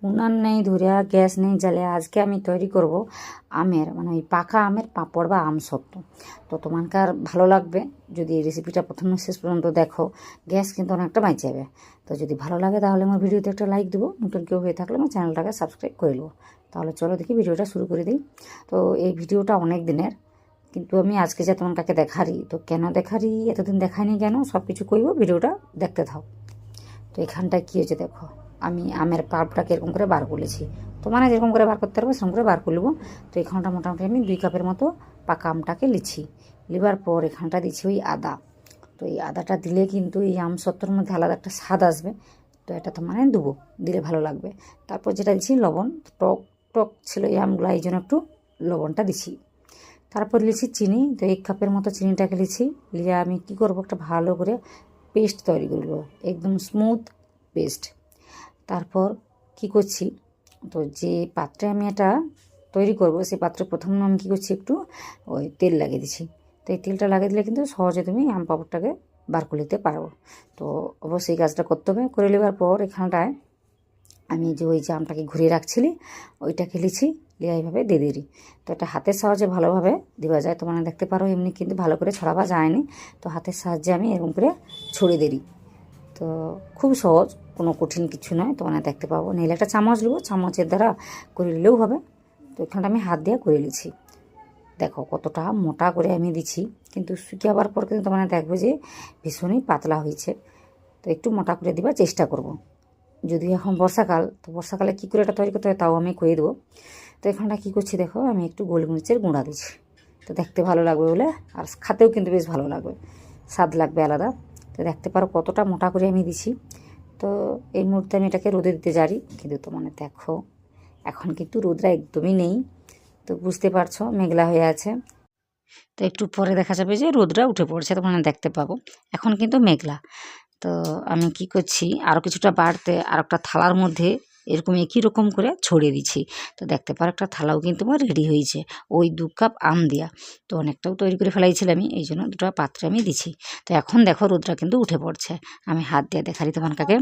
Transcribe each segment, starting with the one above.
উনান নেই ধরিয়া গ্যাস নেই জ্বালে আজকে আমি তৈরি করব আমের মানে ওই পাকা আমের পাঁপড় বা আম সত্ত্ব। তো তোমার ভালো লাগবে যদি এই রেসিপিটা প্রথম শেষ পর্যন্ত দেখো, গ্যাস কিন্তু অনেকটা বাঁচে যাবে। তো যদি ভালো লাগে তাহলে আমার ভিডিওতে একটা লাইক দেবো, নতুন কেউ হয়ে থাকলে আমার চ্যানেলটাকে সাবস্ক্রাইব করে নেবো। তাহলে চলো দেখি ভিডিওটা শুরু করে দিই। তো এই ভিডিওটা অনেক দিনের, কিন্তু আমি আজকে যে তোমাকে দেখারি, তো কেন দেখারি, এতদিন দেখাইনি কেন, সব কিছু কইব, ভিডিওটা দেখতে থাও। তো এখানটায় কী হয়েছে দেখো, আমি আমের পাল্পটাকে এরকম করে বার করেছি। তো মানে যেরকম করে বার করতে পারবো সেরকম করে বার করবো। তো এখানটা মোটামুটি আমি 2 কাপের মতো পাকা আমটাকে লিছি। লিবার পর এখানটা দিচ্ছি ওই আদা। তো এই আদাটা দিলে কিন্তু এই আম সত্ত্বর মধ্যে আলাদা একটা স্বাদ আসবে। তো এটা তো মানে দেবো, দিলে ভালো লাগবে। তারপর যেটা দিচ্ছি লবণ, টক টক ছিল এই আমগুলো, এই জন্য একটু লবণটা দিছি। তারপর লিছি চিনি। তো 1 কাপের মতো চিনিটাকে লিছি। লিয়ে আমি কী করবো, একটা ভালো করে পেস্ট তৈরি করব, একদম স্মুথ পেস্ট। তারপর কি করছি, তো যে পাত্রে আমি এটা তৈরি করব সেই পাত্রে প্রথম আমি কী করছি, একটু ওই তেল লাগিয়ে দিচ্ছি। তো এই তেলটা লাগিয়ে দিলে কিন্তু সহজে তুমি আম পাঁপড়টাকে বার করে নিতে পারো। তো অবশ্যই কাজটা করতে হবে। করে নেবার পর এখানটায় আমি যে ওই যে আমটাকে ঘুরিয়ে রাখছিলি ওইটাকে লিছি, লিয়ে এইভাবে দিয়ে দিই। তো এটা হাতের সাহায্যে ভালোভাবে দেওয়া যায়, তোমরা দেখতে পারো এমনি কিন্তু ভালো করে ছড়াবা যায়নি। তো হাতের সাহায্যে আমি এরকম করে ছড়িয়ে দিই। তো খুব সহজ, কোনো কঠিন কিছু নয়, তোমরা দেখতে পাবো। নিলে একটা চামচ নেবো, চামচের দ্বারা করে নিলেও হবে। তো এখানটা আমি হাত দিয়ে করে নিচ্ছি। দেখো কতটা মোটা করে আমি দিচ্ছি, কিন্তু শুকিয়ে যাওয়ার পর কিন্তু তোমরা দেখবে যে ভীষণই পাতলা হয়েছে। তো একটু মোটা করে দেওয়ার চেষ্টা করব। যদি এখন বর্ষাকাল, তো বর্ষাকালে কী করে এটা তৈরি করতে হয় তাও আমি কয়ে দেবো। তো এখানটা কী করছি দেখো, আমি একটু গোলমরিচের গুঁড়া দিচ্ছি। তো দেখতে ভালো লাগবে বলে, আর খাতেও কিন্তু বেশ ভালো লাগবে, স্বাদ লাগবে আলাদা। তো দেখতে পারো কতটা মোটা করে আমি দিছি। তো এই মুহূর্তে আমি এটাকে রোদে দিতে যাই, কিন্তু তো মানে দেখো এখন কিন্তু রোদরা একদমই নেই। তো বুঝতে পারছো মেঘলা হয়ে আছে। তো একটু পরে দেখা যাবে যে রোদরা উঠে পড়ছে, তখন দেখতে পাবো। এখন কিন্তু মেঘলা। তো আমি কি করছি, আরও কিছুটা বাড়তে আর একটা থালার মধ্যে এরকম একই রকম করে ছড়িয়ে দিচ্ছি। তো দেখতে পারো একটা থালাও কিন্তু আমার রেডি হয়েছে ওই 2 কাপ আম দিয়া। তো অনেকটাও তৈরি করে ফেলাইছিলাম আমি, এই জন্য 2টা পাত্রে আমি দিছি। তো এখন দেখো রোদরা কিন্তু উঠে পড়ছে, আমি হাত দিয়ে দেখারি তোমাকে।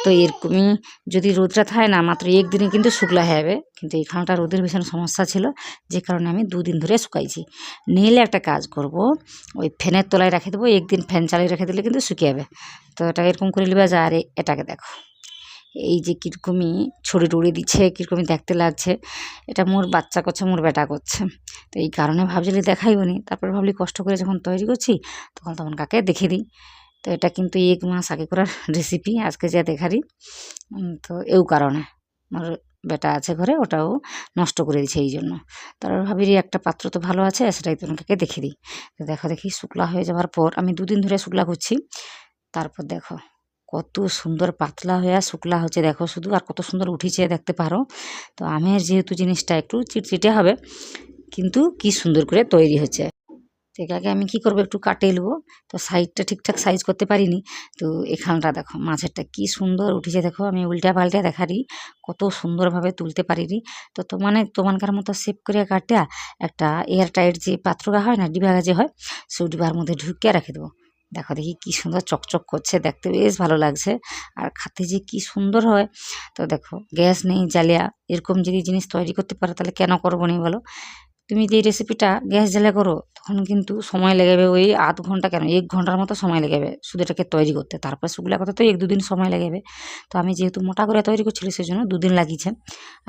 তো এরকমই যদি রোদটা থাকে না, মাত্র 1 দিনে কিন্তু শুকলা হয়ে যাবে। কিন্তু এখানটা রোদের ভীষণ সমস্যা ছিল, যে কারণে আমি 2 দিন ধরে শুকাইছি। নিলে একটা কাজ করব, ওই ফ্যানের তলায় রেখে দেবো, 1 দিন ফ্যান চালিয়ে রেখে দিলে কিন্তু শুকিয়ে যাবে। তো এটা এরকম করে নেবা যায়। আর এটাকে দেখো, এই যে কীরকমই ছড়ি টড়ি দিচ্ছে, কীরকমই দেখতে লাগছে। এটা মোর বাচ্চা করছে, মোর বেটা করছে। তো এই কারণে ভাবছিলি দেখাইব নি, তারপরে ভাবলি কষ্ট করে যখন তৈরি করছি তখন কাকে দেখে দিই। তো এটা কিন্তু 1 মাস আগে করার রেসিপি, আজকে যা দেখারি। তো এই কারণে আমার বেটা আছে ঘরে, ওটাও নষ্ট করে দিচ্ছে এই জন্য। তারপর ভাবিরি একটা পাত্র তো ভালো আছে, সেটাই তোমাকে দেখে দিই। তো দেখো দেখি শুকলা হয়ে যাওয়ার পর আমি 2 দিন ধরে শুকলা করছি। তারপর দেখো কত সুন্দর পাতলা হয়ে শুকলা হচ্ছে, দেখো শুধু, আর কত সুন্দর উঠিছে দেখতে পারো। তো আমের যেহেতু জিনিসটা একটু চিটচিটে হবে, কিন্তু কি সুন্দর করে তৈরি হচ্ছে। এটাকে আমি কি করবো, একটু কাটে নেবো। তো সাইজটা ঠিকঠাক সাইজ করতে পারিনি। তো এখানটা দেখো মাছেরটা কি সুন্দর উঠেছে, দেখো আমি উল্টা পাল্টা দেখারি, কত সুন্দরভাবে তুলতে পারিনি। তো তোমানকার মতো সেভ করে কাটা একটা এয়ার টাইট যে পাত্রটা হয় না, ডিবা যে হয়, সেই ডিবার মধ্যে ঢুকিয়ে রেখে দেবো। দেখো দেখি কি সুন্দর চকচক করছে, দেখতে বেশ ভালো লাগছে, আর খাতে যে কি সুন্দর হয়। তো দেখো গ্যাস নেই জ্বালিয়া এরকম যদি জিনিস তৈরি করতে পারো তাহলে কেন করবো নি বলো। তুমি যে রেসিপিটা গ্যাস জ্বালা করো তখন কিন্তু সময় লেগে ওই 1/2 ঘন্টা, কেন 1 ঘন্টার মতো সময় লেগে শুধু এটাকে তৈরি করতে। তারপর শুকলা কথা তো 1-2 দিন সময় লেগে। তো আমি যেহেতু মোটা করে তৈরি করছিলি সেই জন্য 2 দিন লাগিয়েছে।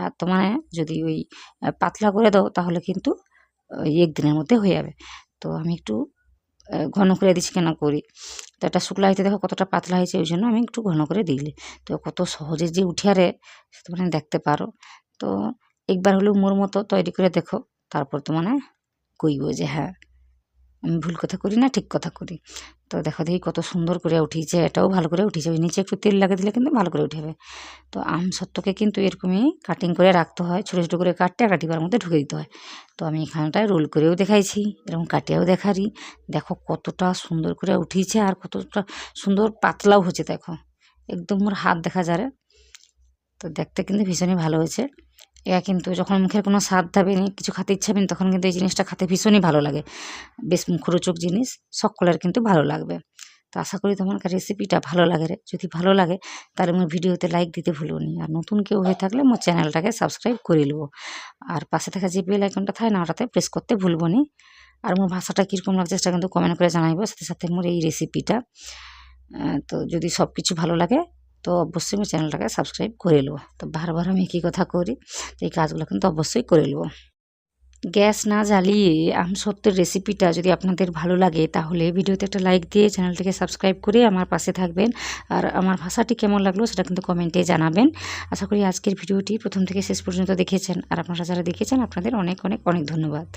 আর তোমার যদি ওই পাতলা করে দাও তাহলে কিন্তু ওই 1 দিনের মধ্যে হয়ে যাবে। তো আমি একটু ঘন করে দিচ্ছি, কেন করি, তো এটা শুকলা হইতে দেখো কতটা পাতলা হয়েছে, ওই জন্য আমি একটু ঘন করে দিলে। তো কত সহজে যে উঠে আরে তোমরা দেখতে পারো। তো একবার হলেও মোর মতো তৈরি করে দেখো, তারপর তো কইব যে হ্যাঁ আমি ভুল কথা করি না, ঠিক কথা করি। তো দেখো দেখি কত সুন্দর করে উঠিয়েছে, এটাও ভালো করে উঠিয়েছে, ওই নিচে একটু তেল লাগিয়ে দিলে কিন্তু ভালো করে উঠে যাবে। তো আম সত্ত্বকে কিন্তু এরকমই কাটিং করে রাখতে হয়, ছোটো ছোটো করে কাটতে একটা ডিবার মধ্যে ঢুকে দিতে হয়। তো আমি এখানটায় রোল করেও দেখাইছি, এরকম কাটিয়েও দেখারি। দেখো কতটা সুন্দর করে উঠিয়েছে, আর কতটা সুন্দর পাতলাও হচ্ছে, দেখো একদম মোর হাত দেখা যারে। তো দেখতে কিন্তু ভীষণই ভালো হয়েছে। এরা কিন্তু যখন মুখের কোনো স্বাদ থাকবে না, কিছু খেতে ইচ্ছা হবে না, তখন কিন্তু এই জিনিসটা খেতে ভীষণই ভালো লাগে। বেশ মুখরোচক জিনিস, সকলের কিন্তু ভালো লাগবে। তো আশা করি তোমার রেসিপিটা ভালো লাগে রে। যদি ভালো লাগে তাহলে মোর ভিডিওতে লাইক দিতে ভুলবনি। আর নতুন কেউ হয়ে থাকলে মোর চ্যানেলটাকে সাবস্ক্রাইব করে নেবো। আর পাশে থাকা যে বেল আইকনটা থাকে না ওটাতে প্রেস করতে ভুলবনি। আর মোর ভাষাটা কীরকম লাগছে সেটা কিন্তু কমেন্ট করে জানাইবো। সাথে সাথে মোর এই রেসিপিটা তো যদি সব কিছু ভালো লাগে তো অবশ্যই মোর চ্যানেলটাকে সাবস্ক্রাইব করে নেবো। তো বারবার আমি একই কথা করি, তো এই কাজগুলো কিন্তু অবশ্যই করে নেবো। গ্যাস না জ্বালিয়ে আমসত্ত্বের রেসিপিটা যদি আপনাদের ভালো লাগে তাহলে ভিডিওতে একটা লাইক দিয়ে চ্যানেলটিকে সাবস্ক্রাইব করে আমার পাশে থাকবেন। আর আমার ভাষাটি কেমন লাগলো সেটা কিন্তু কমেন্টে জানাবেন। আশা করি আজকের ভিডিওটি প্রথম থেকে শেষ পর্যন্ত দেখেছেন। আর আপনারা যারা দেখেছেন আপনাদের অনেক অনেক অনেক ধন্যবাদ।